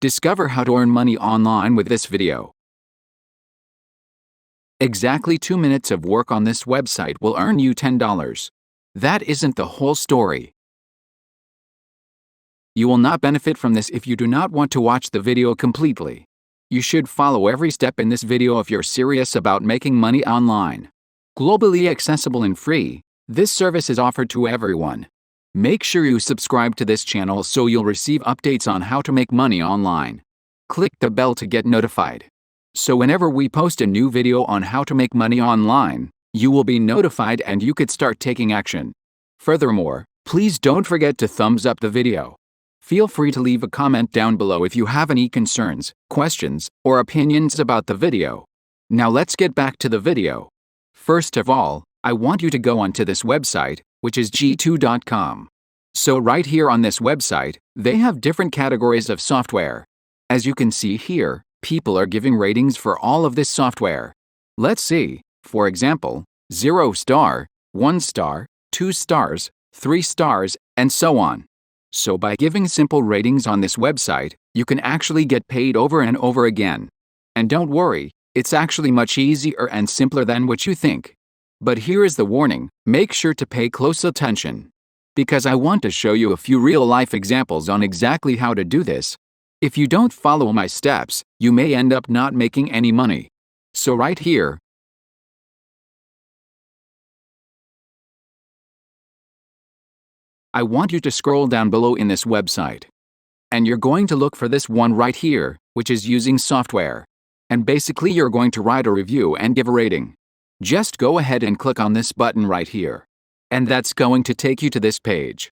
Discover how to earn money online with this video. Exactly 2 minutes of work on this website will earn you $10. That isn't the whole story. You will not benefit from this if you do not want to watch the video completely. You should follow every step in this video if you're serious about making money online. Globally accessible and free, this service is offered to everyone. Make sure you subscribe to this channel so you'll receive updates on how to make money online. Click the bell to get notified. So whenever we post a new video on how to make money online, you will be notified and you could start taking action. Furthermore, please don't forget to thumbs up the video. Feel free to leave a comment down below if you have any concerns, questions, or opinions about the video. Now let's get back to the video. First of all, I want you to go onto this website, which is g2.com. So right here on this website, they have different categories of software. As you can see here, people are giving ratings for all of this software. Let's see, for example, 0 star, 1 star, 2 stars, 3 stars, and so on. So by giving simple ratings on this website, you can actually get paid over and over again. And don't worry, it's actually much easier and simpler than what you think. But here is the warning, make sure to pay close attention. Because I want to show you a few real-life examples on exactly how to do this. If you don't follow my steps, you may end up not making any money. So right here, I want you to scroll down below in this website. And you're going to look for this one right here, which is using software. And basically you're going to write a review and give a rating. Just go ahead and click on this button right here. And that's going to take you to this page.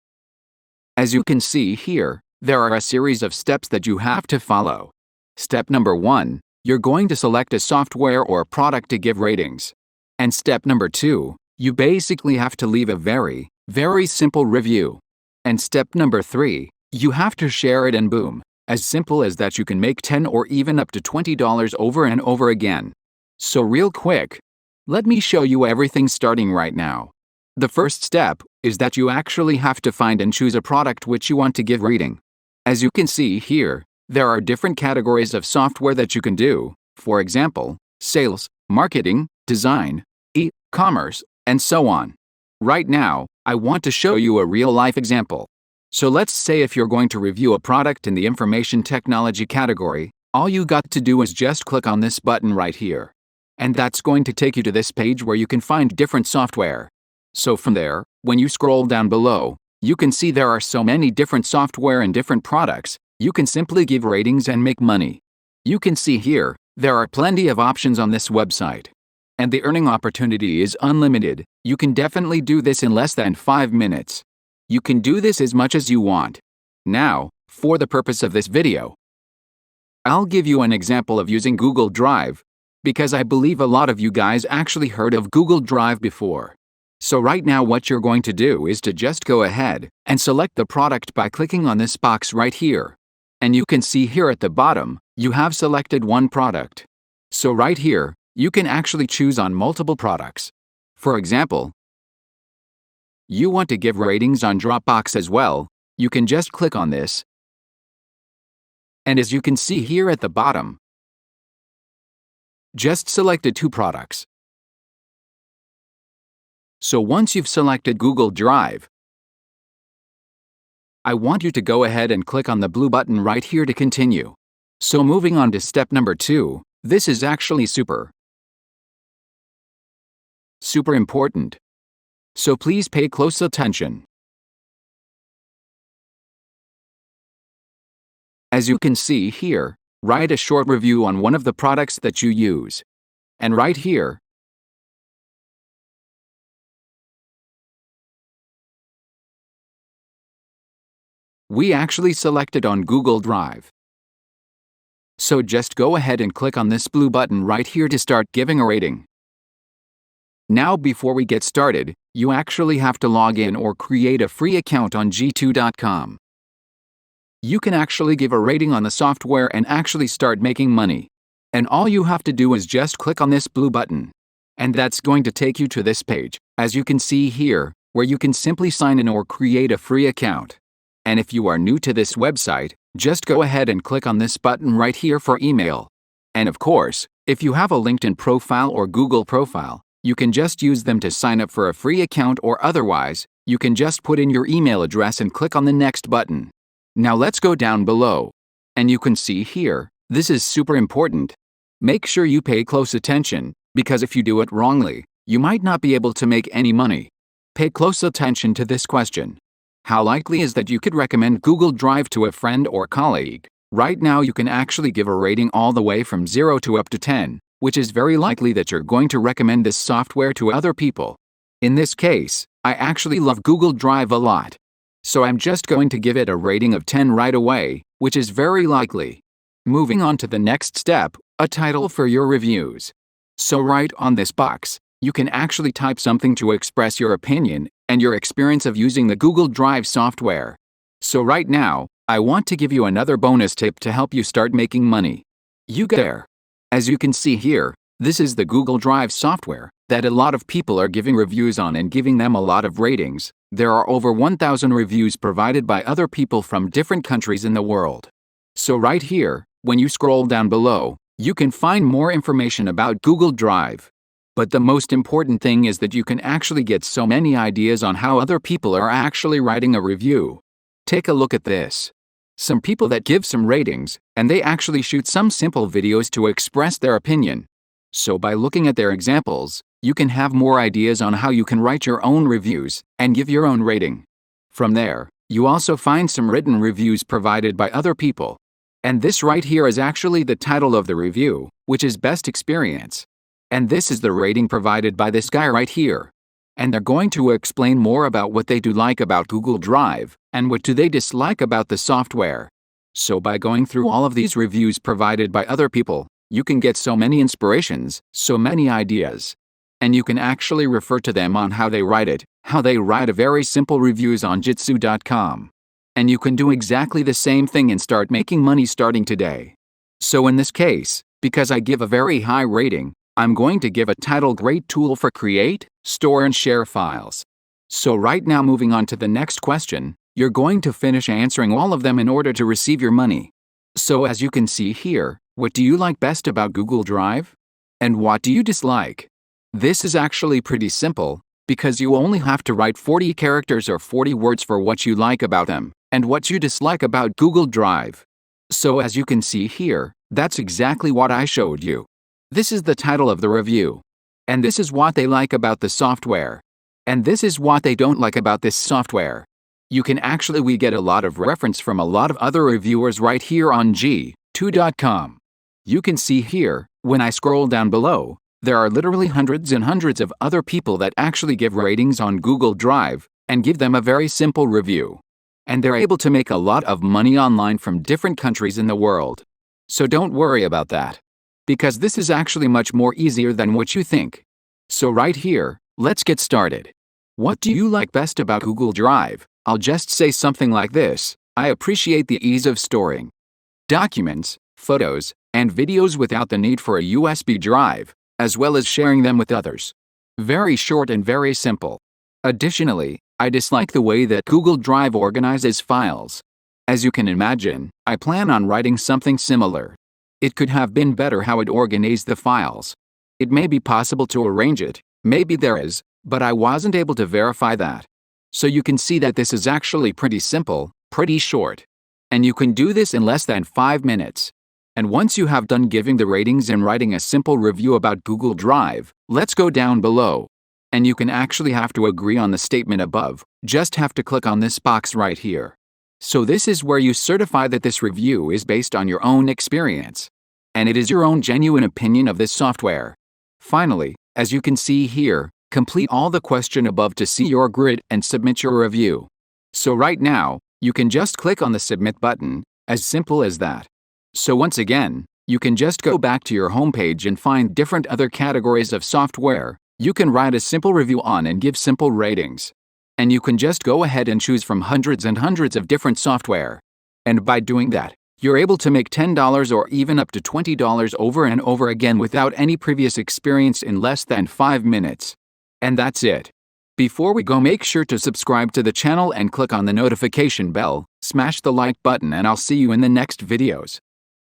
As you can see here, there are a series of steps that you have to follow. Step number 1, you're going to select a software or a product to give ratings. And step number 2, you basically have to leave a very simple review. And step number 3, you have to share it and boom. As simple as that, you can make $10 or even up to $20 over and over again. So real quick, let me show you everything starting right now. The first step is that you actually have to find and choose a product which you want to give rating. As you can see here, there are different categories of software that you can do. For example, sales, marketing, design, e-commerce, and so on. Right now, I want to show you a real-life example. So let's say if you're going to review a product in the information technology category, all you got to do is just click on this button right here. And that's going to take you to this page where you can find different software. So from there, when you scroll down below, you can see there are so many different software and different products. You can simply give ratings and make money. You can see here, there are plenty of options on this website. And the earning opportunity is unlimited. You can definitely do this in less than 5 minutes. You can do this as much as you want. Now, for the purpose of this video, I'll give you an example of using Google Drive, because I believe a lot of you guys actually heard of Google Drive before. So right now what you're going to do is to just go ahead and select the product by clicking on this box right here. And you can see here at the bottom, you have selected one product. So right here, you can actually choose on multiple products. For example, you want to give ratings on Dropbox as well, you can just click on this. And as you can see here at the bottom, just selected 2 products. So once you've selected Google Drive, I want you to go ahead and click on the blue button right here to continue. So moving on to step number 2, this is actually super important. So please pay close attention. As you can see here, write a short review on one of the products that you use. And right here, we actually selected on Google Drive. So just go ahead and click on this blue button right here to start giving a rating. Now before we get started, you actually have to log in or create a free account on g2.com. You can actually give a rating on the software and actually start making money. And all you have to do is just click on this blue button. And that's going to take you to this page, as you can see here, where you can simply sign in or create a free account. And if you are new to this website, just go ahead and click on this button right here for email. And of course, if you have a LinkedIn profile or Google profile, you can just use them to sign up for a free account, or otherwise, you can just put in your email address and click on the next button. Now let's go down below. And you can see here, this is super important. Make sure you pay close attention, because if you do it wrongly, you might not be able to make any money. Pay close attention to this question. How likely is that you could recommend Google Drive to a friend or colleague? Right now you can actually give a rating all the way from 0 to up to 10, which is very likely that you're going to recommend this software to other people. In this case, I actually love Google Drive a lot. So I'm just going to give it a rating of 10 right away, which is very likely. Moving on to the next step, a title for your reviews. So right on this box, you can actually type something to express your opinion and your experience of using the Google Drive software. So right now, I want to give you another bonus tip to help you start making money. You get there. As you can see here, this is the Google Drive software that a lot of people are giving reviews on and giving them a lot of ratings. There are over 1,000 reviews provided by other people from different countries in the world. So right here, when you scroll down below, you can find more information about Google Drive. But the most important thing is that you can actually get so many ideas on how other people are actually writing a review. Take a look at this. Some people that give some ratings, and they actually shoot some simple videos to express their opinion. So by looking at their examples, you can have more ideas on how you can write your own reviews and give your own rating. From there, you also find some written reviews provided by other people. And this right here is actually the title of the review, which is Best Experience. And this is the rating provided by this guy right here. And they're going to explain more about what they do like about Google Drive, and what do they dislike about the software. So by going through all of these reviews provided by other people, you can get so many inspirations, so many ideas. And you can actually refer to them on how they write it, how they write a very simple reviews on Jitsu.com. And you can do exactly the same thing and start making money starting today. So in this case, because I give a very high rating, I'm going to give a title great tool for create, store and share files. So right now, moving on to the next question, you're going to finish answering all of them in order to receive your money. So as you can see here, what do you like best about Google Drive? And what do you dislike? This is actually pretty simple, because you only have to write 40 characters or 40 words for what you like about them, and what you dislike about Google Drive. So as you can see here, that's exactly what I showed you. This is the title of the review. And this is what they like about the software. And this is what they don't like about this software. We get a lot of reference from a lot of other reviewers right here on G2.com. You can see here, when I scroll down below, there are literally hundreds and hundreds of other people that actually give ratings on Google Drive and give them a very simple review. And they're able to make a lot of money online from different countries in the world. So don't worry about that, because this is actually much more easier than what you think. So right here, let's get started. What do you like best about Google Drive? I'll just say something like this: I appreciate the ease of storing documents, photos, and videos without the need for a USB drive, as well as sharing them with others. Very short and very simple. Additionally, I dislike the way that Google Drive organizes files. As you can imagine, I plan on writing something similar. It could have been better how it organized the files. It may be possible to arrange it, maybe there is, but I wasn't able to verify that. So you can see that this is actually pretty simple, pretty short. And you can do this in less than 5 minutes. And once you have done giving the ratings and writing a simple review about Google Drive, let's go down below. And you can actually have to agree on the statement above, just have to click on this box right here. So this is where you certify that this review is based on your own experience. And it is your own genuine opinion of this software. Finally, as you can see here, complete all the question above to see your grid and submit your review. So right now, you can just click on the submit button, as simple as that. So once again, you can just go back to your homepage and find different other categories of software you can write a simple review on and give simple ratings. And you can just go ahead and choose from hundreds and hundreds of different software. And by doing that, you're able to make $10 or even up to $20 over and over again without any previous experience in less than 5 minutes. And that's it. Before we go, make sure to subscribe to the channel and click on the notification bell, smash the like button, and I'll see you in the next videos.